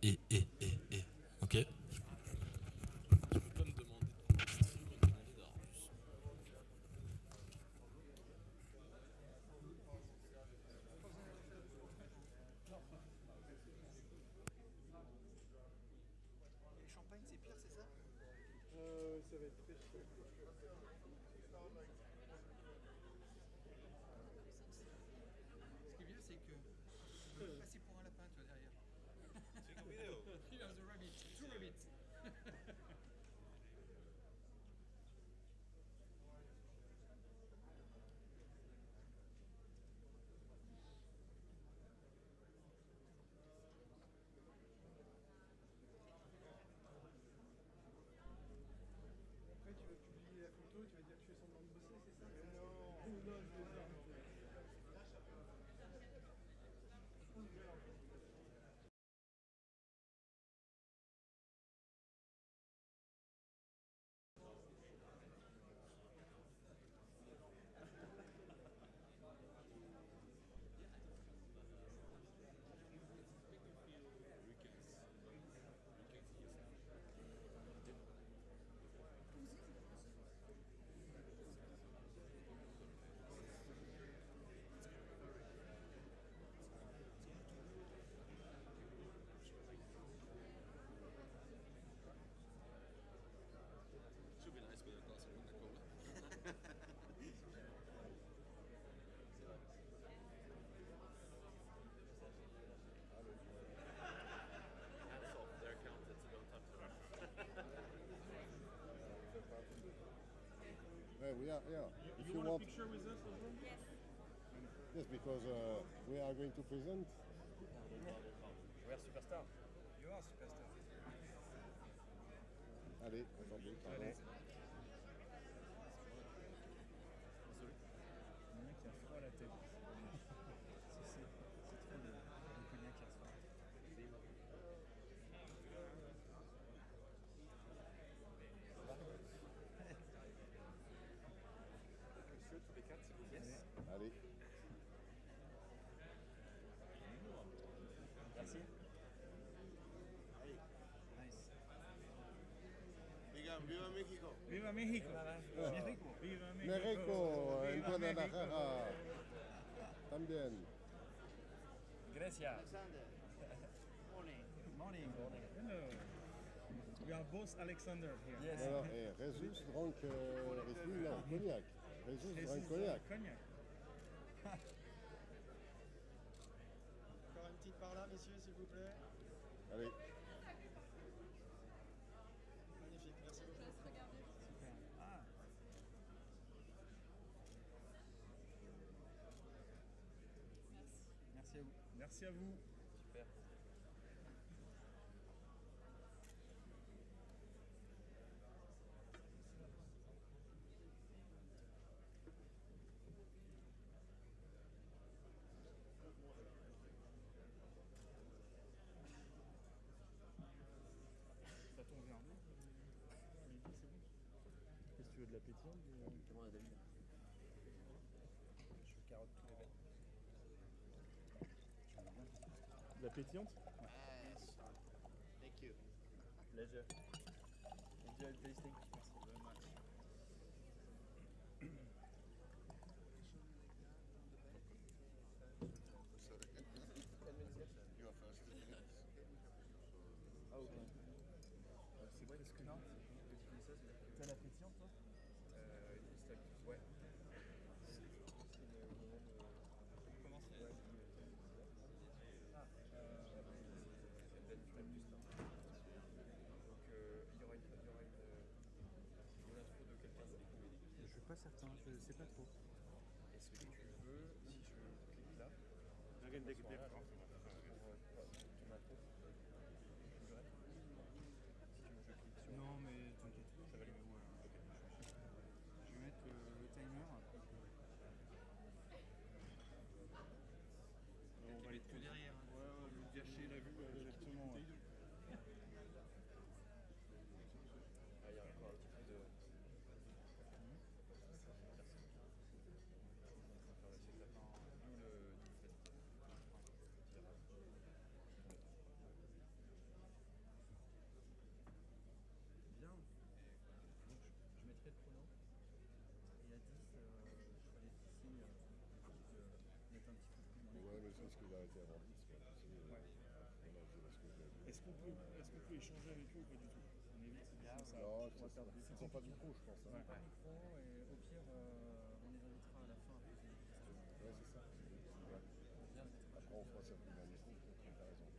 Ok. Tu peux pas me demander de petite fille, me demander d'avoir plus. Le champagne, c'est pire, c'est ça? Ça va être très chaud. Ce qui est bien, c'est que tu peux passer pour un lapin, toi, derrière. Take a video. You are the rabbit, two rabbits. Après, tu vas publier la photo, tu vas dire que tu fais semblant de bosser, c'est ça? Mais non, non, je vais faire. Should be nice with a glass of Coca-Cola. Hats off, they're accounted, so don't talk to them. Yeah, we are, yeah. If You want a picture with us as well? yes, because we are going to present. We are superstar. You are superstar. Allez, attendez, pardon. Il y en a qui a froid à la tête. C'est trop de cognac hier soir. Monsieur, tous les quatre, s'il vous plaît. Yes. Allez. Merci. Nice. Digan, viva México. Viva México! México. Viva México, en Viva Guadalajara. También. Grecia. Alexandre. Morning. Hello. We are both Alexander here. Yes. Alors, Jesus drank Riesling, non, cognac. Jesus drank cognac. Cognac. Encore une petite par là, messieurs, s'il vous plaît. Allez. Magnifique, merci beaucoup. Super. Ah. Merci à vous. Merci à vous. Super. T'as ton verre d'eau? Olivier, c'est bon? Qu'est-ce que tu veux, de la pétillante? Comment on a David? Je carotte tous les bêtes. De la pétillante? Yes. Thank you. Pleasure. Enjoy the tasting. Merci very much. You are first. Ah, ok. C'est presque non. T'as la pétillante, toi? Ouais. Comment c'est? Donc il y aura une intro de quelqu'un de comédie. Je suis pas certain, je sais pas trop. Est-ce que tu veux, si je clique là, ton intro, si je clique sur... Non, mais t'inquiète. Ça va aller mieux. Je vais mettre le timer. On va aller que derrière. Ouais, lui gâcher la vue, exactement. Ouais. Ah, il y a encore un petit peu de... Merci. On va faire l'essai de lapin. D'où le fait. qu'on peut échanger avec eux ou pas du tout? On évite ça. Non, On va perdre du ils temps. sont pas micro, je pense. Hein. Pas micro, et au pire, on les invitera à la fin. Ouais, c'est ça. Ouais. Après, on fera circuler un micro, peut-être, t'as raison.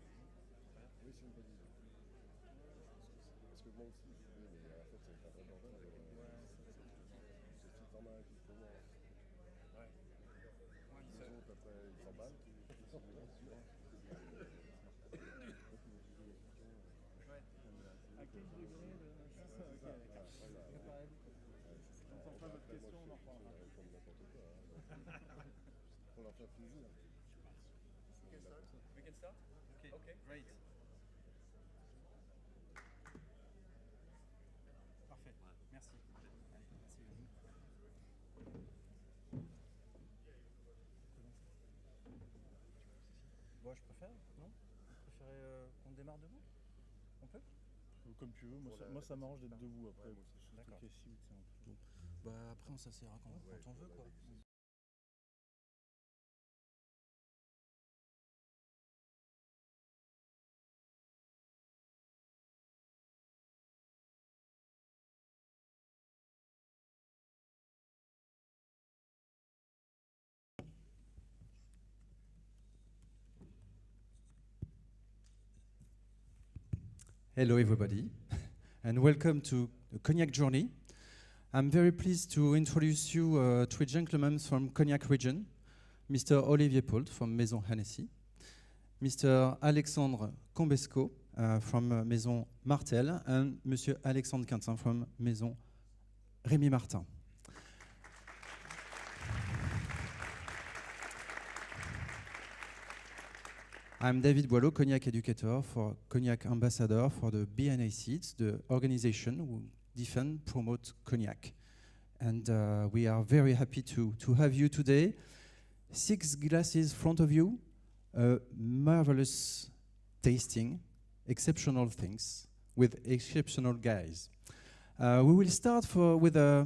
Oui, c'est une bonne idée. Parce que moi aussi, je voulais, mais en fait, c'est un vrai bordel. Si t'en as un qui commence, les autres, après, ils s'emballent. À quel degré de machin? Ok, d'accord. On n'entend pas votre question, on en reparlera. Pour leur faire plaisir. We can start? Okay, great. Parfait, merci. Allez, merci. Bon, je préfère, non? Vous préférez qu'on démarre debout? On peut? Comme tu veux, moi ça m'arrange d'être debout après. D'accord. Assis, c'est un peu... Bah après on s'asseyera quand on veut quoi. Hello everybody, and welcome to the Cognac Journey. I'm very pleased to introduce you three gentlemen from Cognac region, Mr. Olivier Paultes from Maison Hennessy, Mr. Alexandre Combescot from Maison Martell, and Monsieur Alexandre Quintin from Maison Rémy Martin. I'm David Boileau, Cognac educator for Cognac ambassador for the BNIC, it's the organization who defend, promote Cognac. And we are very happy to have you today. 6 glasses in front of you, marvelous tasting, exceptional things with exceptional guys. We will start with a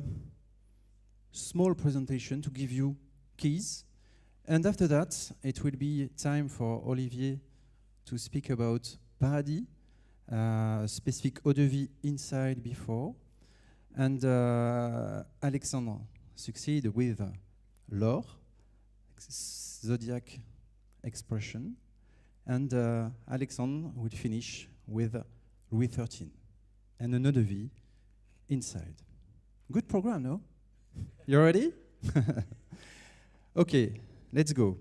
small presentation to give you keys. And after that, it will be time for Olivier to speak about Paradis, specific eau de vie inside before. And Alexandre succeed with l'or, zodiac expression. And Alexandre will finish with Louis XIII and an eau de vie inside. Good program, no? You ready? Okay. Let's go.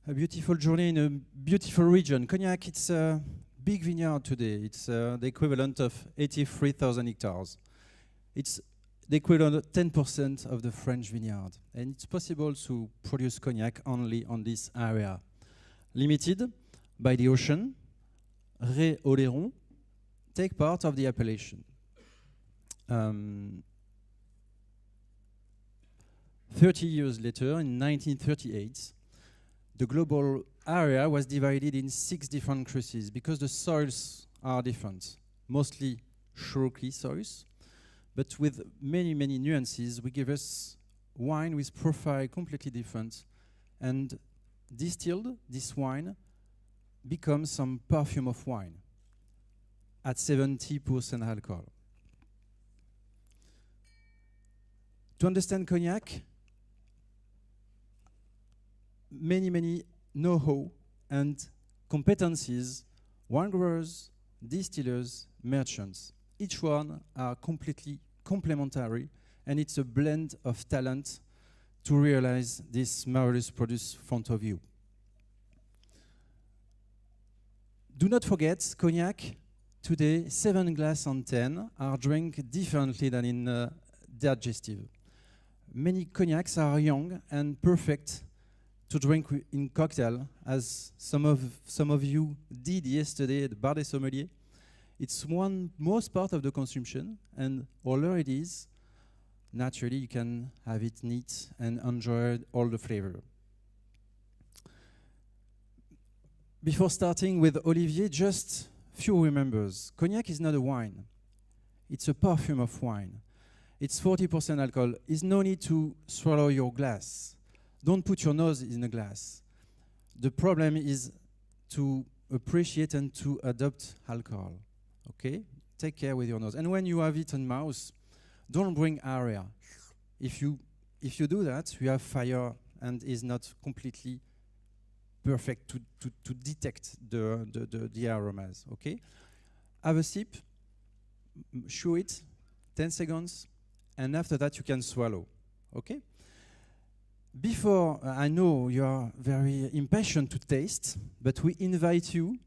A beautiful journey in a beautiful region. Cognac, it's a big vineyard today. It's the equivalent of 83,000 hectares. It's the equivalent of 10% of the French vineyard. And it's possible to produce cognac only on this area. Limited by the ocean, Ré Oléron take part of the appellation. 30 years later, in 1938, the global area was divided in 6 different cruces because the soils are different, mostly chalky soils, but with many, many nuances. We give us wine with profile completely different, and distilled, this wine becomes some perfume of wine at 70% alcohol. To understand cognac, many know-how and competencies, wine growers, distillers, merchants. Each one are completely complementary, and it's a blend of talent to realize this marvelous produce in front of you. Do not forget, cognac, today, 7 glasses on 10 are drank differently than in digestive. Many cognacs are young and perfect to drink in cocktail, as some of you did yesterday at the Bar des Sommeliers. It's most part of the consumption, and older it is, naturally you can have it neat and enjoy all the flavor. Before starting with Olivier, just few remembers. Cognac is not a wine. It's a perfume of wine. It's 40% alcohol. There's no need to swallow your glass. Don't put your nose in a glass. The problem is to appreciate and to adopt alcohol. Okay? Take care with your nose. And when you have it in mouth, don't bring area. If you do that, you have fire and is not completely perfect to detect the aromas. Okay? Have a sip, chew it, 10 seconds, and after that you can swallow. Okay? Before, I know you are very impatient to taste, but we invite you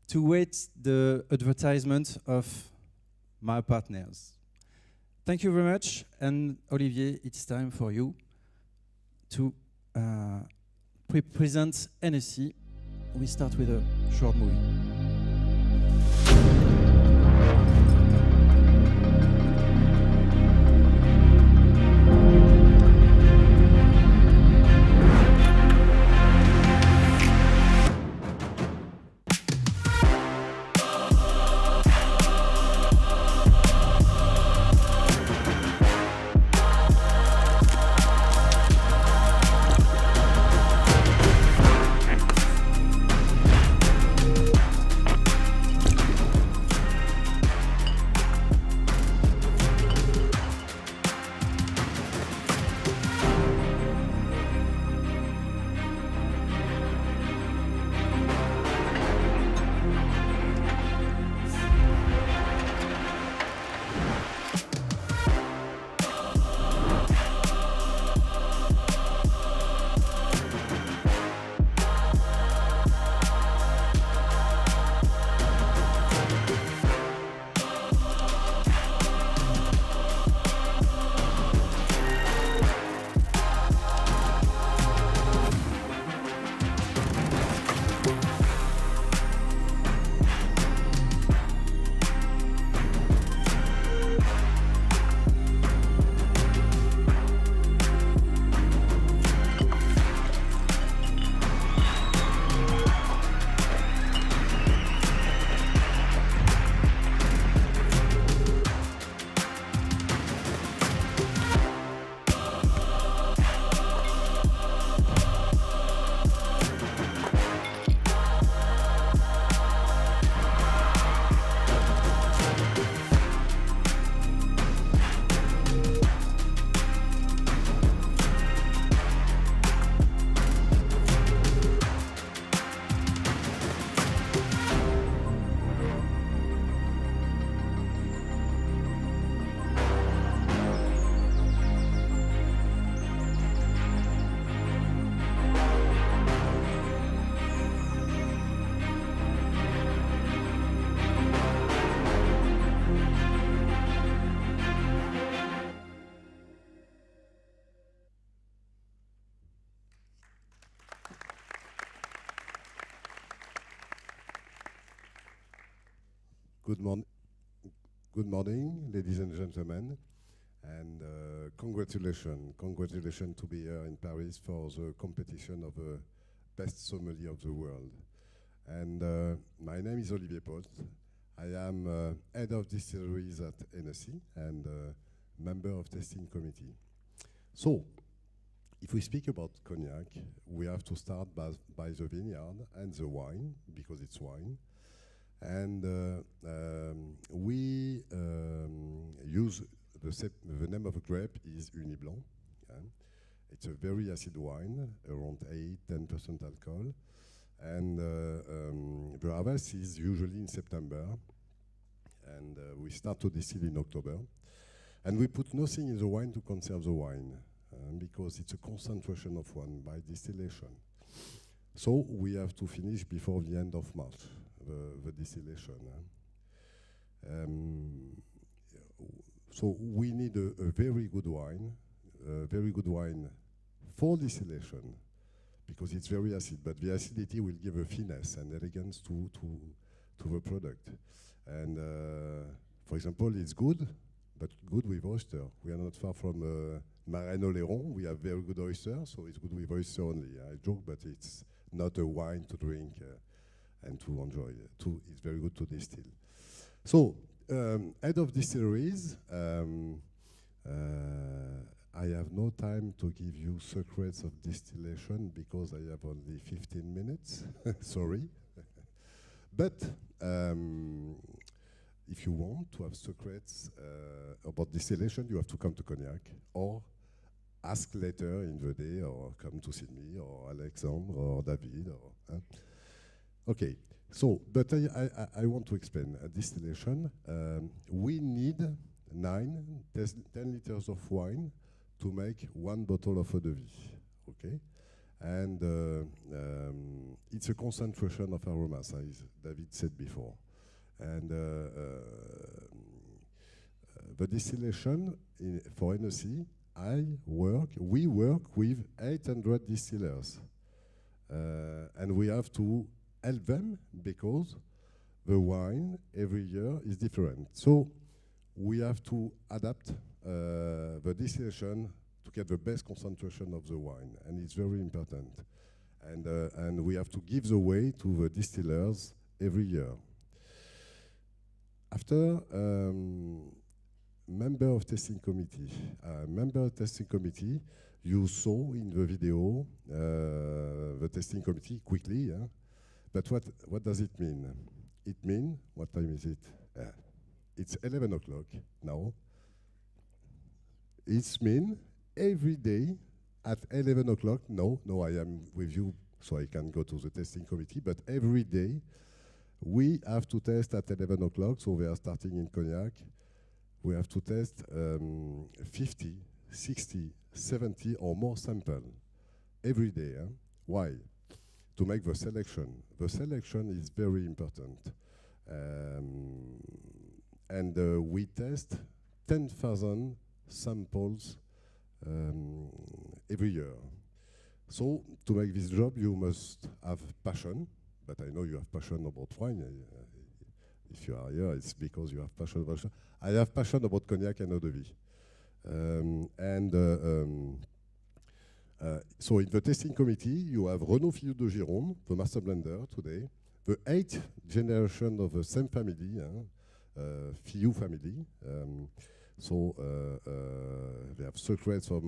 to wait the advertisement of my partners. Thank you very much, and Olivier, it's time for you to present Hennessy. We start with a short movie. Good morning, ladies and gentlemen, and congratulations to be here in Paris for the competition of the best sommelier of the world. And my name is Olivier Paultes. I am head of distilleries at Hennessy and member of tasting committee. So, if we speak about cognac, we have to start by the vineyard and the wine, because it's wine. And we use the name of a grape is Uni Blanc. Yeah? It's a very acid wine, around 8-10% alcohol. And the harvest is usually in September. And we start to distill in October. And we put nothing in the wine to conserve the wine, because it's a concentration of wine by distillation. So we have to finish before the end of March, the distillation. So we need a very good wine for distillation, because it's very acid, but the acidity will give a finesse and elegance to the product. And for example, it's good, but good with oyster. We are not far from Marais-Oléron. We have very good oyster, so it's good with oyster only. I joke, but it's not a wine to drink and to enjoy. It's very good to distill. So, head of distilleries, I have no time to give you secrets of distillation because I have only 15 minutes. Sorry. But if you want to have secrets about distillation, you have to come to Cognac or ask later in the day, or come to see me or Alexandre or David. Okay, so, but I want to explain distillation. We need 10 liters of wine to make 1 bottle of eau de vie, okay? And it's a concentration of aromas, as David said before. And the distillation for Hennessy, we work with 800 distillers. And we have to help them because the wine every year is different. So we have to adapt the distillation to get the best concentration of the wine, and it's very important. And we have to give the way to the distillers every year. After member of tasting committee. Member of tasting committee, you saw in the video the tasting committee quickly. But what does it mean? It means, what time is it? It's 11 o'clock now. It means every day at 11 o'clock, no, I am with you, so I can go to the tasting committee, but every day we have to test at 11 o'clock, so we are starting in Cognac. We have to test 50, 60, 70 or more samples every day. Why? To make the selection. The selection is very important. And we test 10,000 samples every year. So to make this job, you must have passion, but I know you have passion about wine. If you are here, it's because you have passion about wine. I have passion about Cognac and eau de vie. So in the tasting committee, you have Renaud Fillou de Gironde, the master blender today, the 8th generation of the same family, Fillou family. So they have secrets of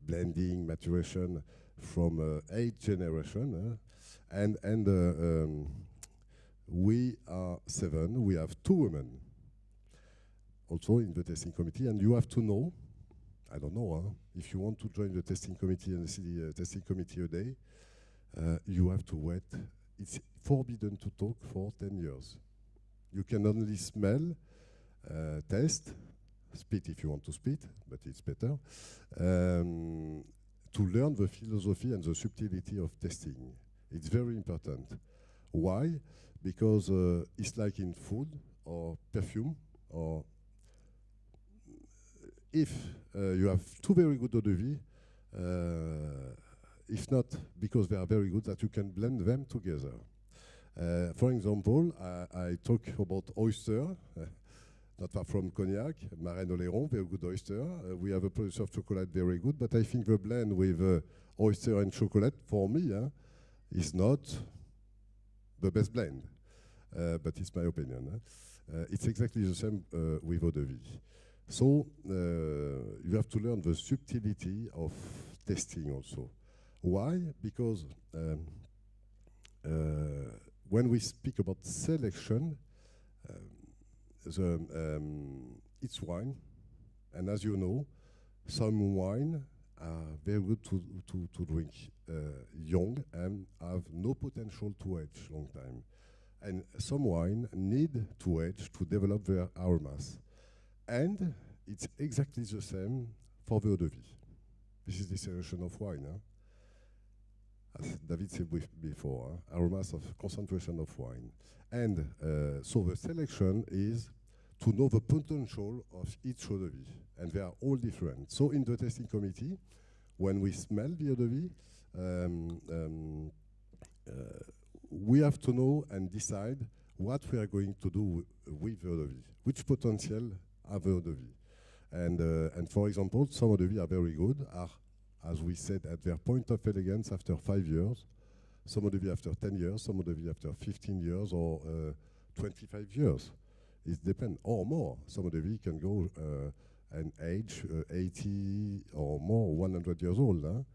blending, maturation from 8th generation. And we are 7. We have 2 women also in the tasting committee. And you have to know, I don't know, if you want to join the tasting committee and see the tasting committee a day, you have to wait. It's forbidden to talk for 10 years. You can only smell, taste, spit if you want to spit, but it's better, to learn the philosophy and the subtlety of tasting. It's very important. Why? Because it's like in food or perfume, or if you have 2 very good eau de vie, if not because they are very good, that you can blend them together. For example, I talk about oyster, not far from Cognac, Marais-Oléron, very good oyster. We have a producer of chocolate, very good, but I think the blend with oyster and chocolate, for me, is not the best blend. But it's my opinion. It's exactly the same with eau de vie. So you have to learn the subtlety of tasting also. Why? Because when we speak about selection, it's wine, and as you know, some wine are very good to drink young and have no potential to age long time. And some wine need to age to develop their aromas. And it's exactly the same for the eau de vie. This is distillation of wine. As David said before, aromas of concentration of wine. And so the selection is to know the potential of each eau de vie. And they are all different. So in the tasting committee, when we smell the eau de vie, we have to know and decide what we are going to do with the eau de vie, which potential have the eau de vie. And for example, some eau de vie are very good, are, as we said, at their point of elegance after 5 years, some eau de vie after 10 years, some eau de vie after 15 years or 25 years. It depends, or more. Some eau de vie can go and age 80 or more, 100 years old.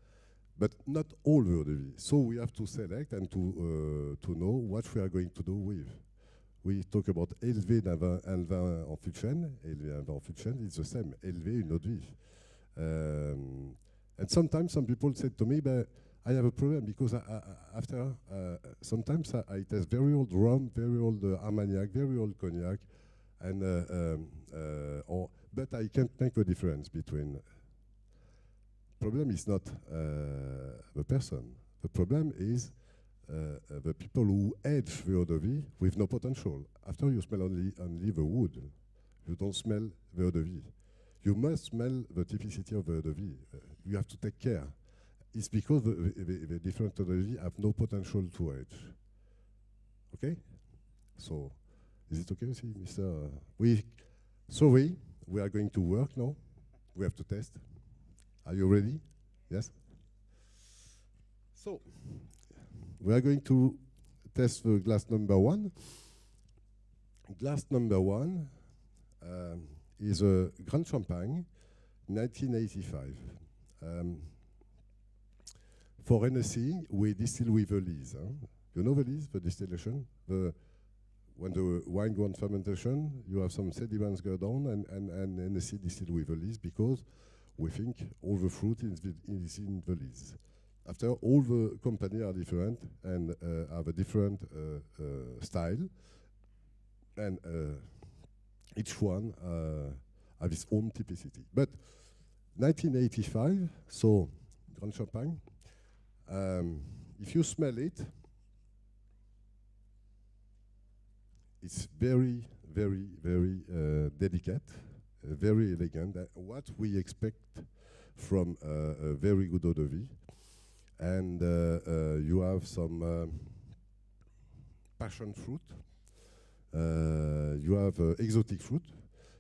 But not all the eau de vie. So we have to select and to know what we are going to do with. We talk about élever un vin en fût de chêne. Élever un vin en fût de chêne, it's the same. Élever une eau de vie. And sometimes some people said to me, but I have a problem because after sometimes I taste very old rum, very old Armagnac, very old Cognac, and but I can't make the difference between. Problem is not the person. The problem is the people who age the eau de vie with no potential. After you smell only the wood, you don't smell the eau de vie. You must smell the typicity of the eau de vie. You have to take care. It's because the different eau de vie have no potential to age. Okay? So, is it okay with you, Mr. Sorry, we are going to work now. We have to test. Are you ready? Yes? So, we are going to test the glass number 1. Glass number 1 is a Grand Champagne, 1985. For Hennessy, we distill with a lees. You know the lees, the distillation? When the wine goes on fermentation, you have some sediments go down, and Hennessy distill with a lees because we think all the fruit is in the lees. After, all the companies are different and have a different style, and each one have its own typicity. But 1985, so Grand Champagne, if you smell it, it's very, very, very delicate, very elegant, what we expect from a very good eau de vie. And you have some passion fruit, you have exotic fruit,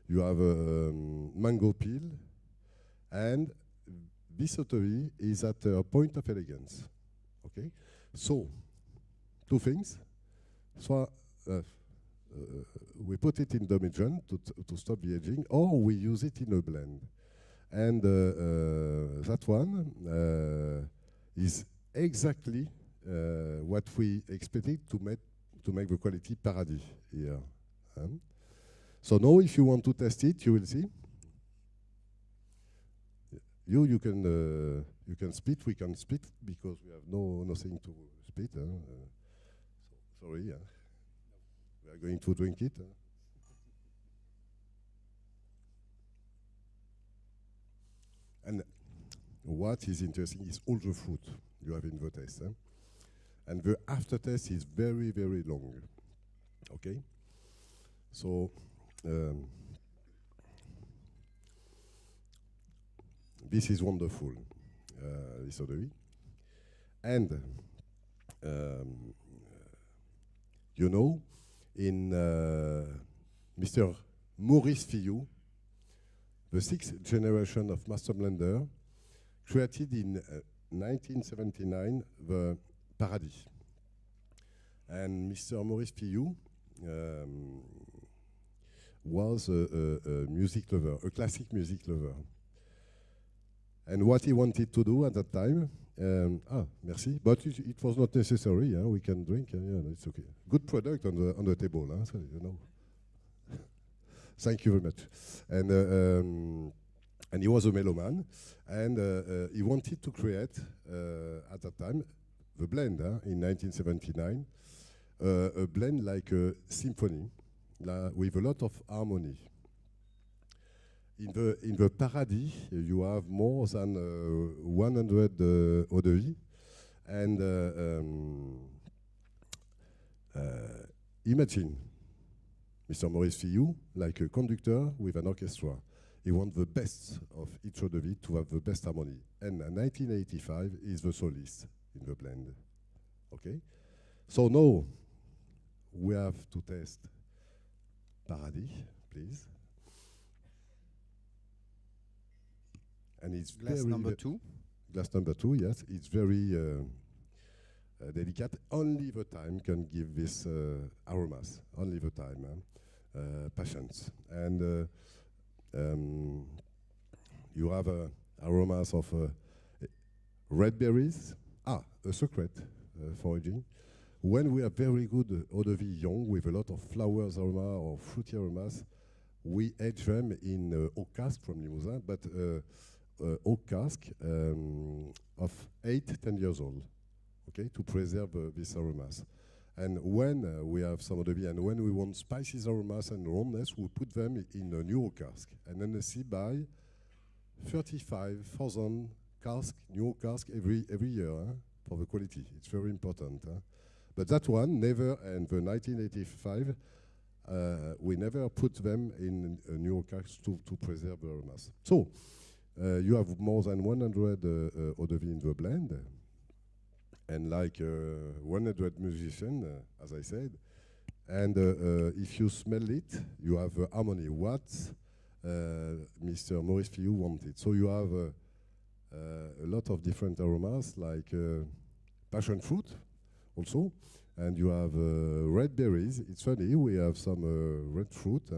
you have mango peel, and this eau de vie is at a point of elegance. Okay, so 2 things. So we put it in Demijohn to stop the aging, or we use it in a blend. And that one is exactly what we expected to make the quality paradis here. So now, if you want to test it, you will see. You can spit. We can spit because we have nothing to spit. So, sorry. We are going to drink it. And what is interesting is all the fruit you have in the taste. And the aftertaste is very, very long. Okay? So, this is wonderful, this eau de vie. And, you know, in Mr. Maurice Fillou, the 6th generation of master blender, created in 1979 the Paradis. And Mr. Maurice Fillou was a music lover, a classic music lover. And what he wanted to do at that time, merci, but it was not necessary. We can drink. Yeah, it's okay. Good product on the table. So, you know. Thank you very much. And And he was a meloman, and he wanted to create, at that time, the blend in 1979, a blend like a symphony, with a lot of harmony. In the Paradis, you have more than 100 eau de vie, and imagine Mr. Maurice Fillou like a conductor with an orchestra. He wants the best of each eau de vie to have the best harmony. And 1985 is the solist in the blend. Okay? So now we have to test Paradis, please. And it's Glass number 2. Glass number 2, yes. It's very delicate. Only the time can give this aromas. Only the time. Patience. And you have aromas of red berries. A secret for aging. When we have very good eau de vie young with a lot of flowers aroma or fruity aromas, we age them in oak cask from Limousin, but oak cask of 8-10 years old, okay, to preserve these aromas. And when we have some eau de vie and when we want spices, aromas and roundness, we put them in a new oak cask. And Hennessy buy 35,000 cask, new oak cask every year for the quality. It's very important. But that one never, and the 1985, we never put them in a new oak cask to preserve the aromas. So you have more than 100 eau de vie in the blend. And like 100 musicians, as I said. And if you smell it, you have harmony. What Mr. Maurice Fillou wanted. So you have a lot of different aromas, like passion fruit also. And you have red berries. It's funny, we have some red fruit.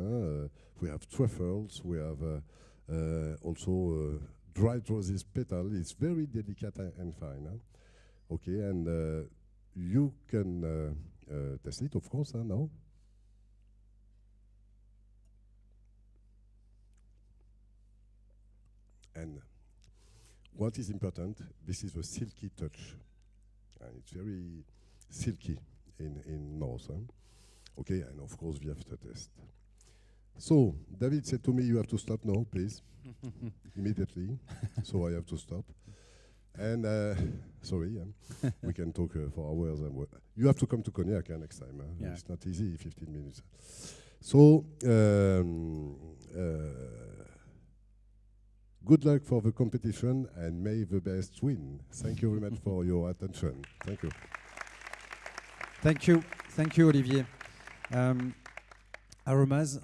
We have truffles. We have also dried roses petal. It's very delicate and fine. Okay, and you can test it, of course, now. And what is important, this is a silky touch. And it's very silky in mouth. Okay, and of course, the aftertaste. So, David said to me, you have to stop now, please. Immediately. So I have to stop. And sorry, we can talk for hours. And you have to come to Cognac next time. Yeah. It's not easy, 15 minutes. So, good luck for the competition and may the best win. Thank you very much for your attention. Thank you. Thank you, Olivier. Aromas,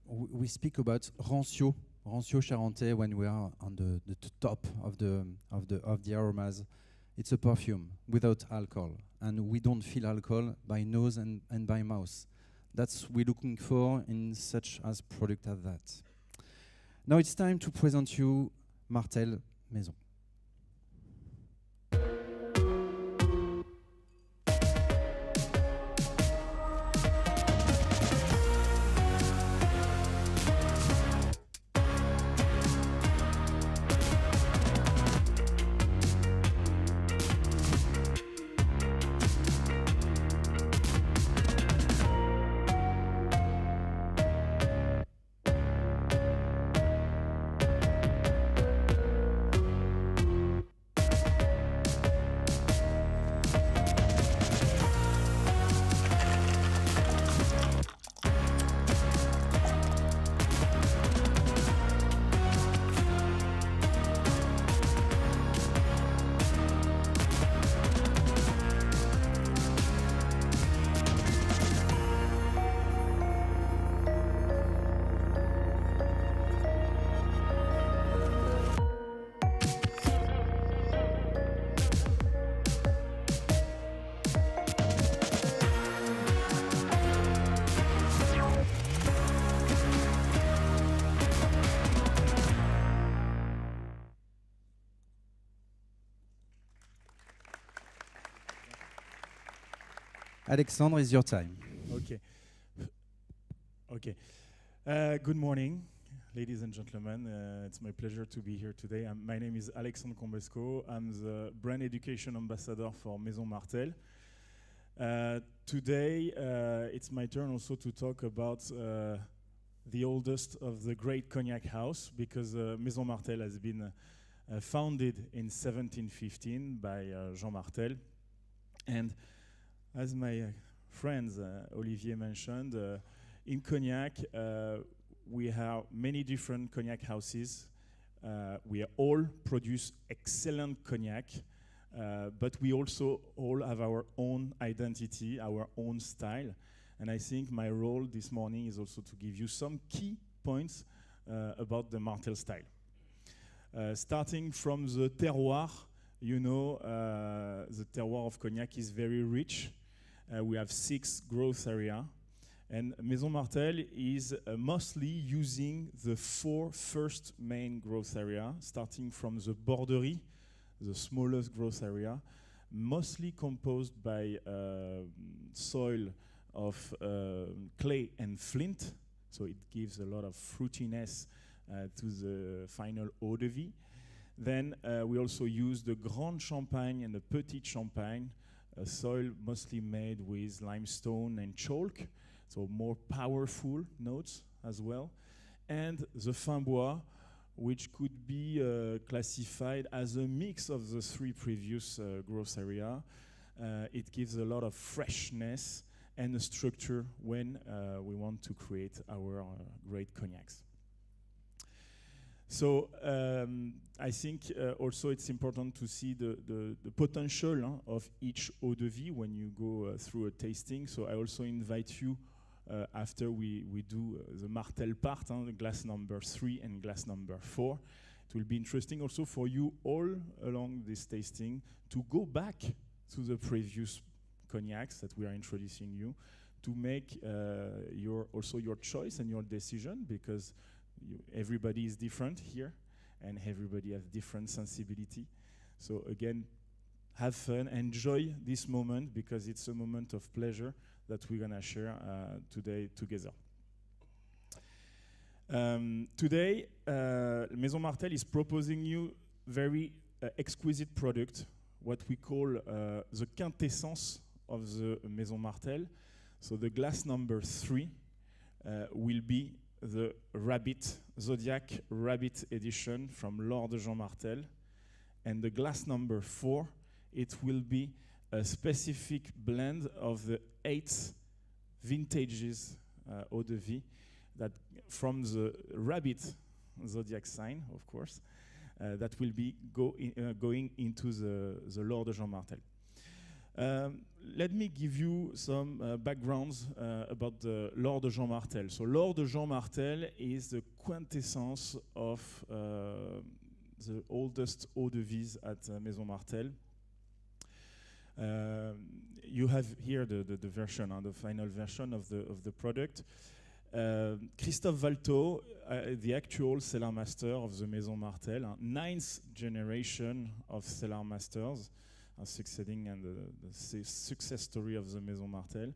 we speak about rancio charentais when we are on the top of the aromas. It's a perfume without alcohol, and we don't feel alcohol by nose and by mouth. That's what we're looking for in such as product as that. Now it's time to present you Martell Maison. Alexandre, it's your time. Okay. Okay. Good morning, ladies and gentlemen. It's my pleasure to be here today. My name is Alexandre Combescot. I'm the brand education ambassador for Maison Martell. Today, it's my turn also to talk about the oldest of the great cognac house, because Maison Martell has been founded in 1715 by Jean Martell. And as my friends Olivier mentioned, in Cognac, we have many different cognac houses. We all produce excellent cognac, but we also all have our own identity, our own style. And I think my role this morning is also to give you some key points about the Martell style. Starting from the terroir, you know, the terroir of Cognac is very rich. We have 6 growth areas. And Maison Martell is mostly using the 4 first main growth areas, starting from the Borderie, the smallest growth area, mostly composed by soil of clay and flint, so it gives a lot of fruitiness to the final eau de vie. Then we also use the Grand Champagne and the Petit Champagne, a soil mostly made with limestone and chalk, so more powerful notes as well. And the Fin Bois, which could be classified as a mix of the 3 previous growth areas. It gives a lot of freshness and a structure when we want to create our great cognacs. So I think also it's important to see the potential of each eau de vie when you go through a tasting. So I also invite you, after we do the Martell part, glass number 3 and glass number 4. It will be interesting also for you all along this tasting to go back to the previous cognacs that we are introducing you, to make your choice and your decision, because everybody is different here and everybody has different sensibility. So again, have fun, enjoy this moment, because it's a moment of pleasure that we're gonna share today together. Today, Maison Martell is proposing you very exquisite product, what we call the quintessence of the Maison Martell. So the glass number 3 will be the Zodiac Rabbit edition from Lord Jean Martell. And the glass number 4, it will be a specific blend of the 8 vintages eau de vie, that from the rabbit zodiac sign, of course, that will be going into the Lord Jean Martell. Let me give you some backgrounds about the Lord Jean Martell. So Lord Jean Martell is the quintessence of the oldest eau de vie at Maison Martell. You have here the version, the final version of the product. Christophe Valteau, the actual cellar master of the Maison Martell, 9th generation of cellar masters, succeeding and the success story of the Maison Martell.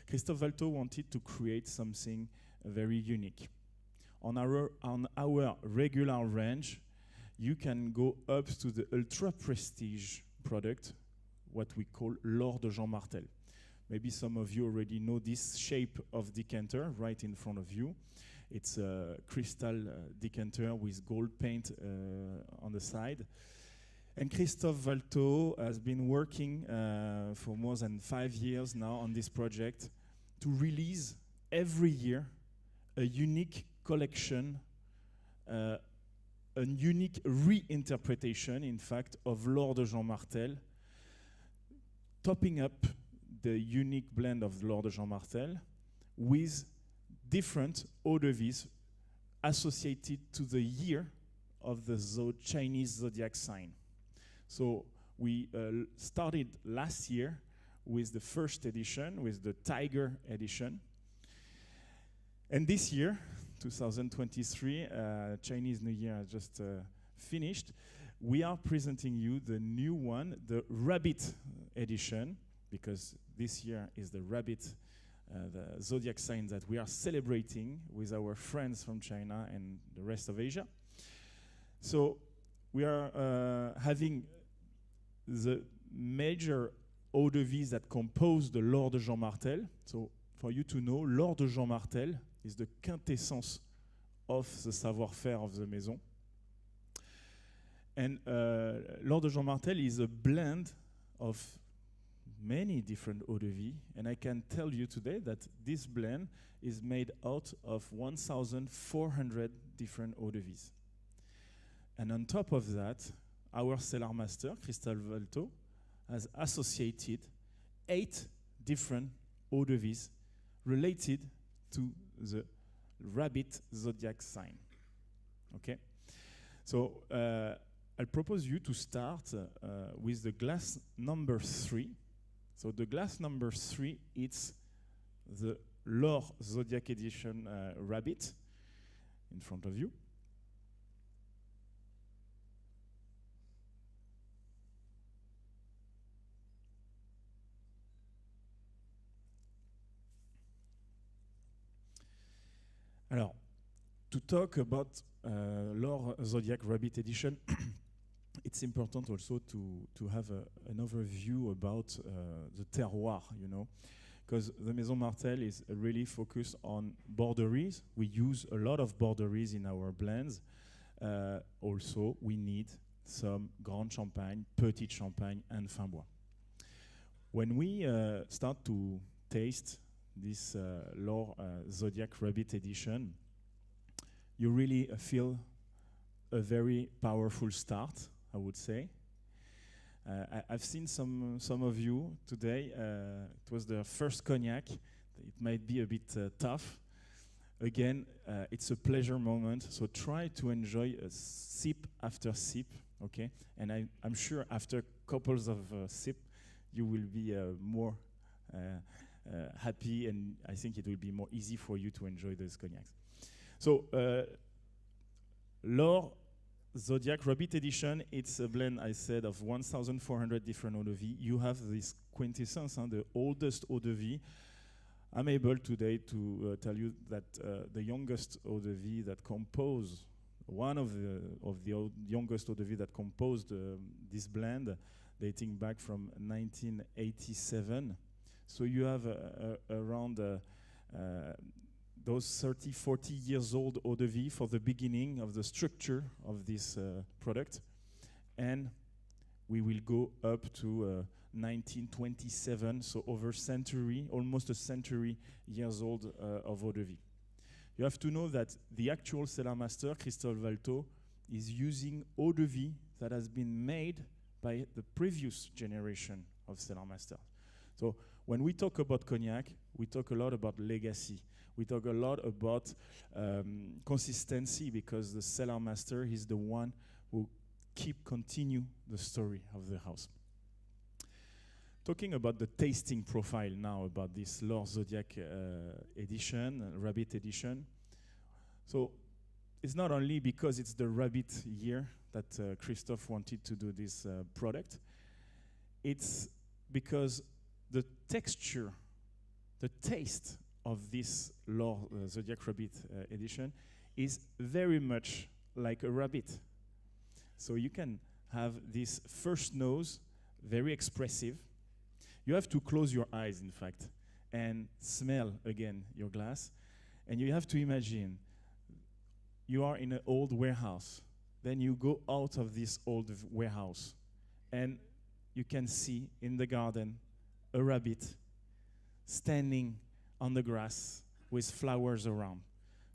Christophe Valteau wanted to create something very unique. On our regular range, you can go up to the ultra prestige product, what we call Lord Jean Martell. Maybe some of you already know this shape of decanter right in front of you. It's a crystal decanter with gold paint on the side. And Christophe Valteau has been working for more than 5 years now on this project to release every year a unique collection, a unique reinterpretation, in fact, of Lord Jean Martell, topping up the unique blend of Lord Jean Martell with different eau de vie associated to the year of the Chinese zodiac sign. So we started last year with the first edition, with the Tiger edition. And this year, 2023, Chinese New Year has just finished, we are presenting you the new one, the Rabbit edition, because this year is the Rabbit the zodiac sign that we are celebrating with our friends from China and the rest of Asia. So we are having the major eau de vie that compose the L'Or de Jean Martel. So for you to know, L'Or de Jean Martel is the quintessence of the savoir-faire of the maison. And L'Or de Jean Martel is a blend of many different eau de vie, and I can tell you today that this blend is made out of 1,400 different eau de vie. And on top of that, our cellar master, Christophe Valto, has associated 8 different eau de vie related to the rabbit zodiac sign. Okay? So I propose you to start with the glass number 3. So the glass number 3, it's the L'Or Zodiac Edition rabbit in front of you. Alors, to talk about L'Or Zodiac Rabbit Edition, it's important also to have an overview about the terroir, you know, because the Maison Martell is really focused on borderies. We use a lot of borderies in our blends. Also, we need some Grand Champagne, Petit Champagne, and Fin Bois. When we start to taste this L'Or Zodiac Rabbit Edition, you really feel a very powerful start, I would say. I've seen some of you today. It was the first cognac. It might be a bit tough. Again, it's a pleasure moment, so try to enjoy a sip after sip, okay? And I'm sure after couples of sips, you will be more happy, and I think it will be more easy for you to enjoy those cognacs. So, L'Or Zodiac Rabbit Edition, it's a blend, I said, of 1,400 different eau de vie. You have this quintessence, the oldest eau de vie. I'm able today to tell you that the youngest eau de vie that composed, one of the youngest eau de vie that composed this blend, dating back from 1987. So you have around those 30, 40 years old eau de vie for the beginning of the structure of this product. And we will go up to 1927, so over a century, almost a century years old of eau de vie. You have to know that the actual cellar master, Christophe Valto, is using eau de vie that has been made by the previous generation of cellar masters. So when we talk about cognac, we talk a lot about legacy. We talk a lot about consistency, because the cellar master is the one who continue the story of the house. Talking about the tasting profile now, about this L'Or Zodiac edition, Rabbit edition. So it's not only because it's the rabbit year that Christophe wanted to do this product. It's because the texture, the taste of this L'Or Zodiac Rabbit edition is very much like a rabbit. So you can have this first nose, very expressive. You have to close your eyes, in fact, and smell again your glass. And you have to imagine you are in an old warehouse. Then you go out of this old warehouse, and you can see in the garden a rabbit standing on the grass with flowers around.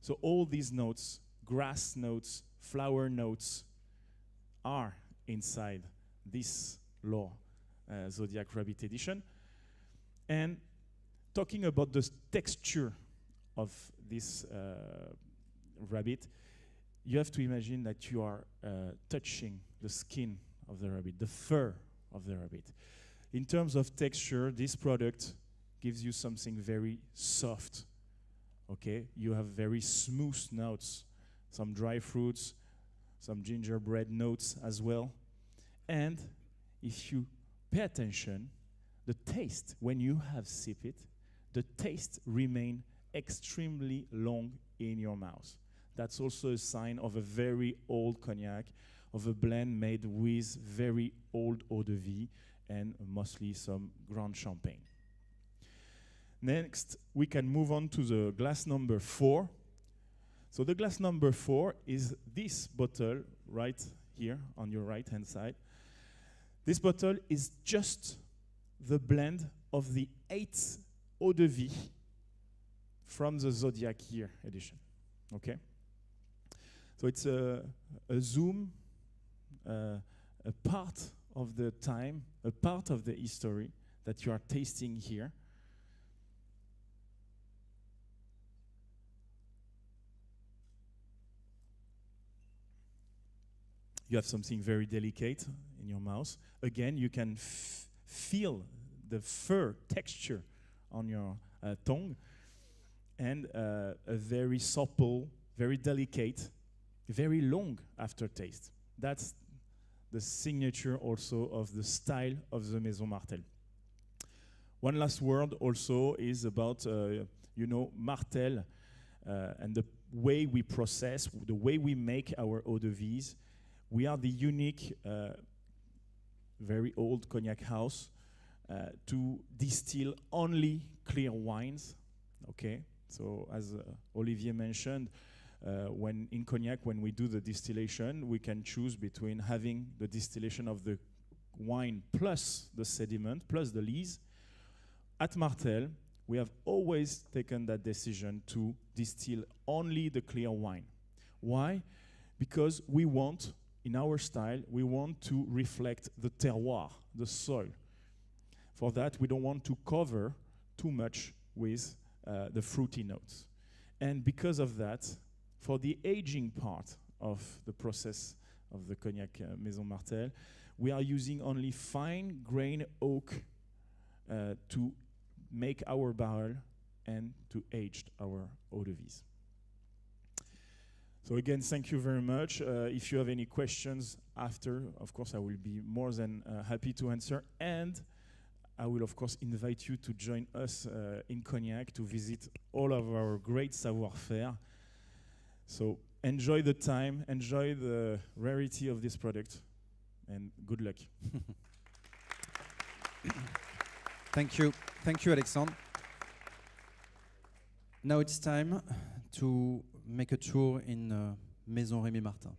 So all these notes, grass notes, flower notes, are inside this L'Or Zodiac Rabbit edition. And talking about the texture of this rabbit, you have to imagine that you are touching the skin of the rabbit, the fur of the rabbit. In terms of texture, this product gives you something very soft, okay? You have very smooth notes, some dry fruits, some gingerbread notes as well. And if you pay attention, the taste, when you have sipped it, the taste remain extremely long in your mouth. That's also a sign of a very old cognac, of a blend made with very old eau de vie and mostly some Grand Champagne. Next, we can move on to the glass number 4. So the glass number 4 is this bottle right here on your right-hand side. This bottle is just the blend of the 8th eau de vie from the Zodiac Year edition. Okay? So it's a zoom, a part of the time, a part of the history that you are tasting here. You have something very delicate in your mouth. Again, you can feel the fur texture on your tongue, and a very supple, very delicate, very long aftertaste. That's the signature also of the style of the Maison Martell. One last word also is about, Martell and the way we process, the way we make our eau de vie. We are the unique, very old cognac house to distill only clear wines. Okay, so as Olivier mentioned, when in cognac, when we do the distillation, we can choose between having the distillation of the wine plus the sediment, plus the lees. At Martell, we have always taken that decision to distill only the clear wine. Why? Because we want, in our style, we want to reflect the terroir, the soil. For that, we don't want to cover too much with the fruity notes. And because of that, for the aging part of the process of the Cognac Maison Martell, we are using only fine grain oak to make our barrel and to age our eau de vie. So again, thank you very much. If you have any questions after, of course, I will be more than happy to answer. And I will, of course, invite you to join us in Cognac to visit all of our great savoir-faire. So enjoy the time, enjoy the rarity of this product, and good luck. Thank you, Alexandre. Now it's time to make a tour in Maison Rémy Martin.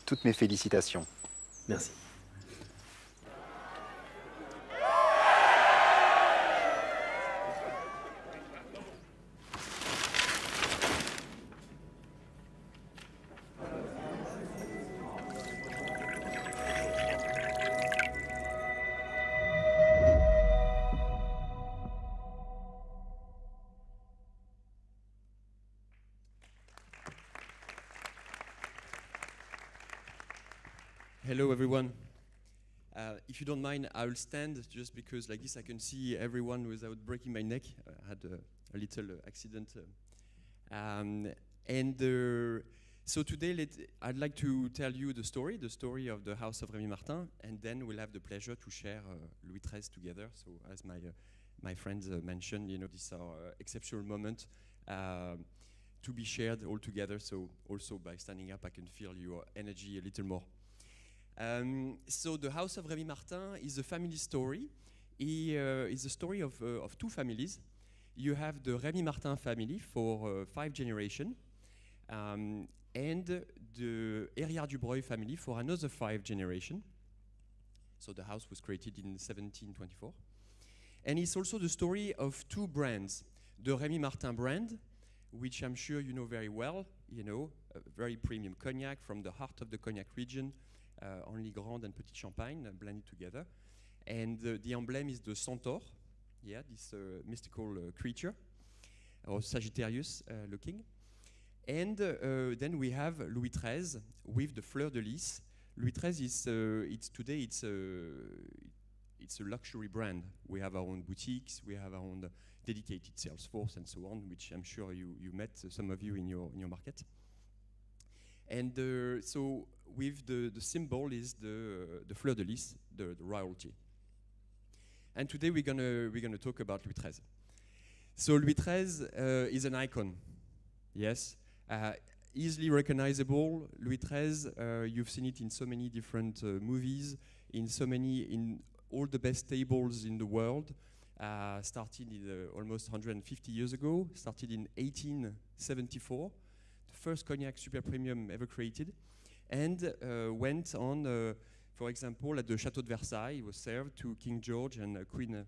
Toutes mes félicitations. Merci. Hello everyone. If you don't mind, I will stand just because like this I can see everyone without breaking my neck. I had a little accident So today I'd like to tell you the story of the house of Rémy Martin, and then we'll have the pleasure to share Louis XIII together. So as my friends mentioned, you know, this is our exceptional moment to be shared all together. So also by standing up, I can feel your energy a little more. So the house of Rémy Martin is a family story. It's a story of two families. You have the Rémy Martin family for 5 generations, and the Hériard Dubreuil family for another 5 generations. So the house was created in 1724. And it's also the story of 2 brands. The Rémy Martin brand, which I'm sure you know very well, you know, a very premium cognac from the heart of the Cognac region, only Grande and Petit Champagne blended together. And the emblem is the centaur, yeah, this mystical creature, or Sagittarius looking. And then we have Louis XIII with the fleur de lys. Louis XIII is today it's a luxury brand. We have our own boutiques, we have our own dedicated sales force, and so on, which I'm sure you met some of you in your market. And so with the symbol is the fleur de lys, the royalty. And today we're gonna talk about Louis XIII. So Louis XIII is an icon, yes. Easily recognizable. Louis XIII, you've seen it in so many different movies, in all the best tables in the world. Started in almost 150 years ago. Started in 1874, the first cognac super premium ever created, and went on. For example, at the Château de Versailles, was served to King George and Queen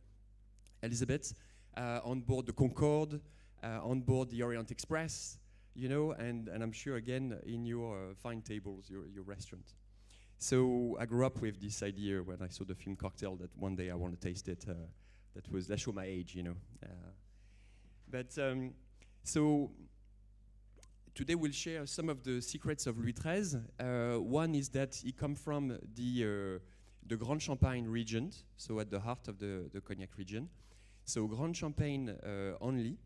Elizabeth on board the Concorde, on board the Orient Express. You know, and I'm sure again in your fine tables, your restaurant. So I grew up with this idea when I saw the film Cocktail that one day I want to taste it. That showed my age, you know. So today we'll share some of the secrets of Louis XIII. One is that he comes from the Grand Champagne region, so at the heart of the Cognac region. So Grand Champagne only.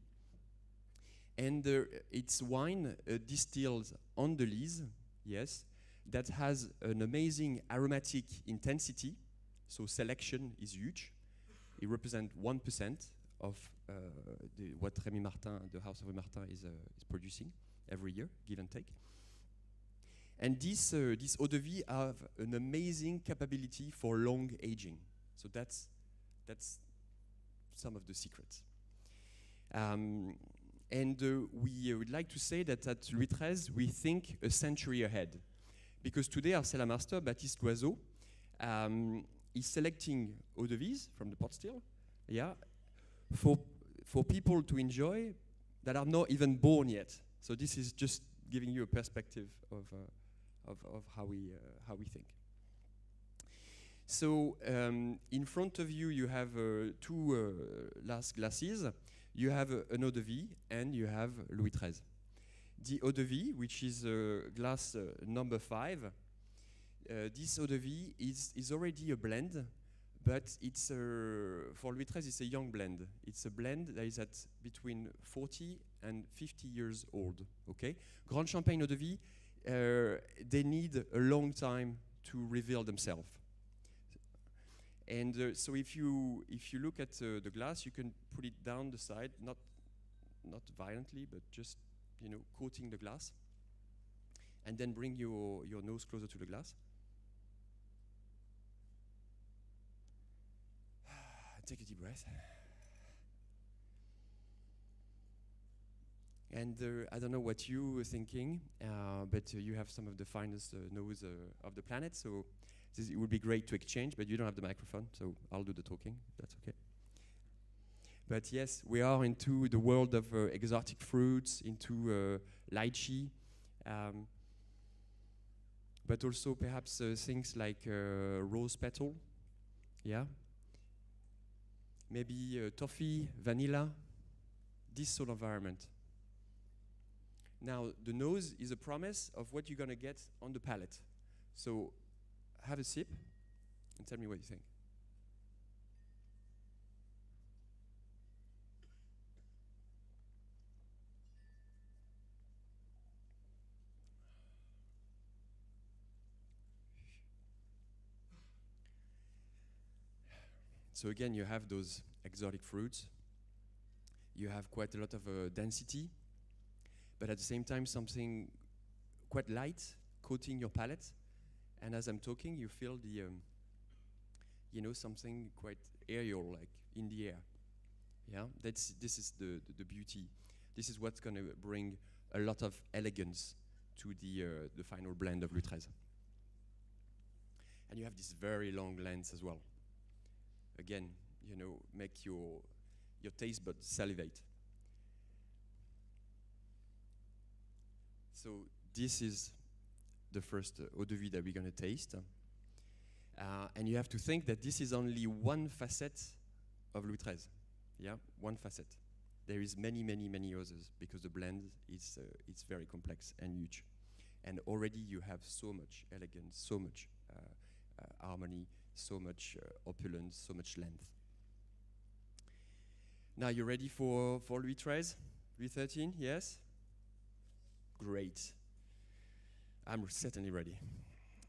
And it's wine distilled on the lees, yes, that has an amazing aromatic intensity. So selection is huge. It represents 1% of what Rémy Martin, the house of Rémy Martin, is producing every year, give and take. And these eau de vie have an amazing capability for long aging. So that's some of the secrets. And we would like to say that at Louis XIII, we think a century ahead. Because today, our cellar master, Baptiste Loiseau, is selecting eau de vie from the pot still, yeah, for people to enjoy that are not even born yet. So this is just giving you a perspective of how we think. So in front of you, you have 2 last glasses. You have an eau de vie and you have Louis XIII. The eau de vie, which is glass number 5, this eau de vie is already a blend, but it's for Louis XIII it's a young blend. It's a blend that is at between 40 and 50 years old. Okay, Grand Champagne eau de vie, they need a long time to reveal themselves. And so if you look at the glass, you can put it down the side, not violently, but just, you know, coating the glass, and then bring your nose closer to the glass. Take a deep breath. And I don't know what you were thinking, but you have some of the finest nose of the planet, so it would be great to exchange, but you don't have the microphone, so I'll do the talking, that's okay. But yes, we are into the world of exotic fruits, into lychee, but also perhaps things like rose petal, yeah? Maybe toffee, vanilla, this sort of environment. Now, the nose is a promise of what you're gonna get on the palate. So have a sip and tell me what you think. So again, you have those exotic fruits. You have quite a lot of density, but at the same time something quite light coating your palate. And as I'm talking, you feel the, something quite aerial, like in the air. Yeah, this is the beauty. This is what's going to bring a lot of elegance to the final blend of Louis XIII. And you have this very long lens as well. Again, make your taste buds salivate. So this is the first eau de vie that we're going to taste. And you have to think that this is only one facet of Louis XIII. Yeah, one facet. There is many, many, many others because the blend is it's very complex and huge. And already you have so much elegance, so much harmony, so much opulence, so much length. Now you're ready for Louis XIII? Louis XIII, yes? Great. I'm certainly ready.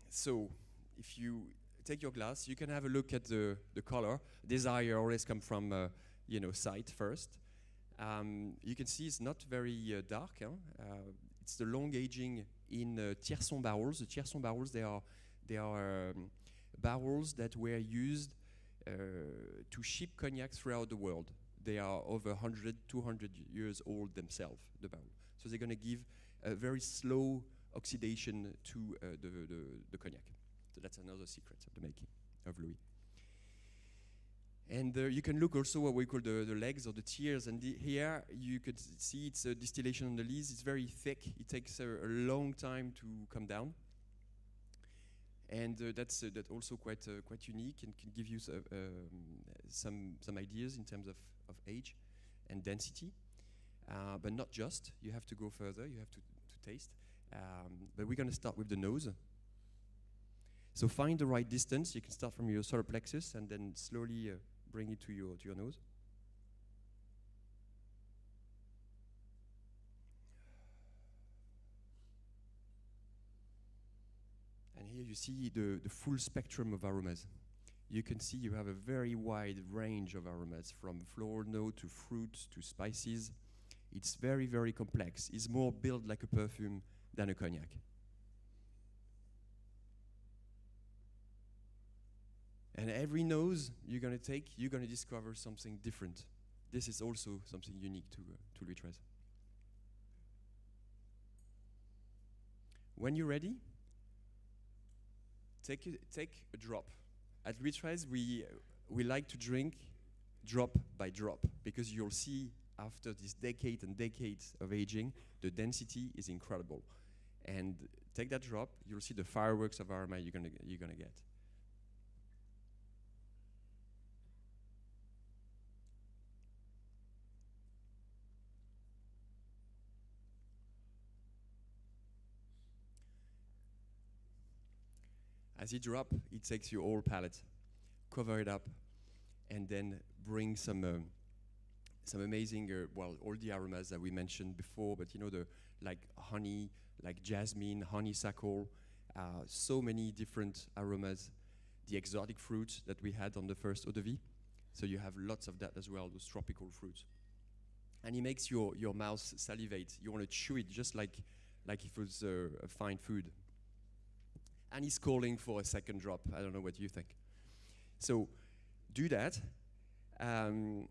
So if you take your glass, you can have a look at the color. Desire always come from sight first. You can see it's not very dark. It's the long aging in tierçon barrels. The tierçon barrels, they are barrels that were used to ship cognac throughout the world. They are over 100, 200 years old themselves, the barrel. So they're going to give a very slow oxidation to the cognac. So that's another secret of the making of Louis. And you can look also what we call the legs or the tiers. And here you could see it's a distillation on the lees. It's very thick. It takes a long time to come down. And that's also quite unique and can give you some ideas in terms of age and density. But not just. You have to go further. You have to taste. But we're going to start with the nose. So find the right distance. You can start from your solar plexus and then slowly bring it to your nose. And here you see the full spectrum of aromas. You can see you have a very wide range of aromas, from floral note to fruit to spices. It's very, very complex. It's more built like a perfume than a cognac. And every nose you're going to take, you're going to discover something different. This is also something unique to Louis XIII. When you're ready, take a drop. At Louis XIII, we like to drink drop by drop, because you'll see after this decade and decades of aging, the density is incredible. And take that drop, you'll see the fireworks of aroma you're gonna get. As you drop, it takes your whole palate, cover it up, and then bring some amazing, all the aromas that we mentioned before, but like honey, like jasmine, honeysuckle, so many different aromas, the exotic fruits that we had on the first eau de vie. So you have lots of that as well, those tropical fruits. And it makes your mouth salivate. You want to chew it just like if it was a fine food. And he's calling for a second drop. I don't know what you think. So do that. And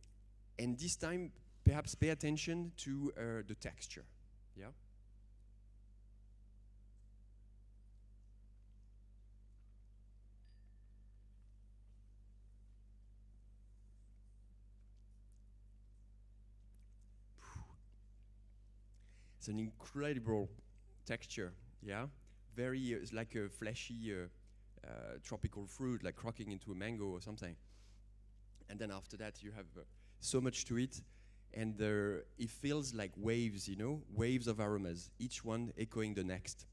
this time, perhaps pay attention to the texture. Yeah? It's an incredible texture. Yeah? Very, it's like a fleshy tropical fruit, like crocking into a mango or something. And then after that, you have so much to it, and it feels like waves, waves of aromas, each one echoing the next,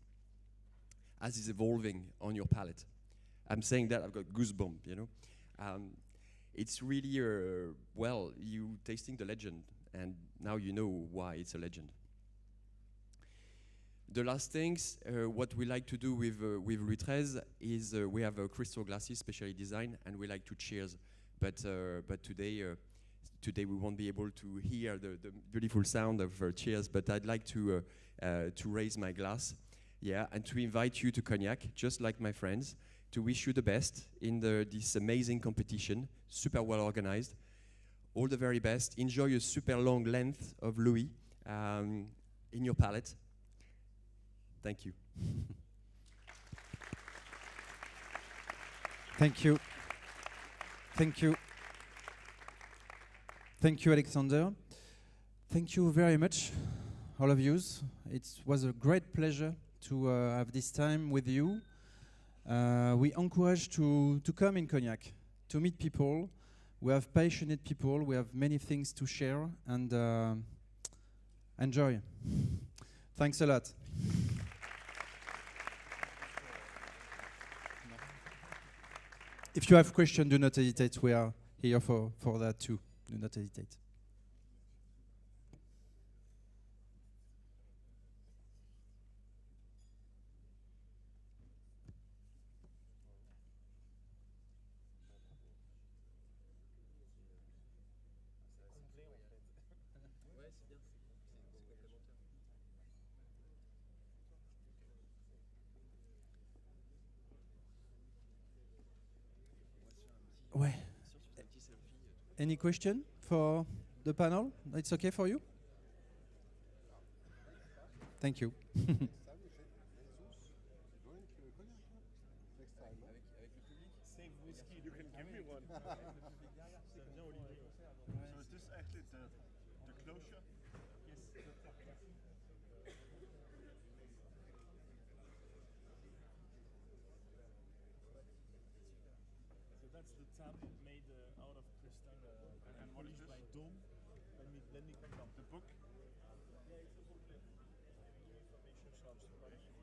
as it's evolving on your palate. I'm saying that, I've got goosebumps, It's really, you tasting the legend, and now you know why it's a legend. The last things, what we like to do with Louis XIII is we have crystal glasses specially designed, and we like to cheers but today we won't be able to hear the beautiful sound of cheers. But I'd like to raise my glass, yeah, and to invite you to Cognac, just like my friends, to wish you the best in this amazing competition, super well organized. All the very best. Enjoy a super long length of Louis in your palate. Thank you. Thank you. Thank you. Thank you, Alexander. Thank you very much, all of you. It was a great pleasure to have this time with you. We encourage to come in Cognac, to meet people. We have passionate people. We have many things to share, and enjoy. Thanks a lot. If you have questions, do not hesitate. We are here for that too. Do not hesitate. Ouais. Any question for the panel? It's okay for you? Thank you. Same whiskey, you can give me one. So is this actually the closure? Yes. So that's the tap made out of crystal and polished by Dome. Let me come down. The book? Yeah, it's a booklet. Information shops.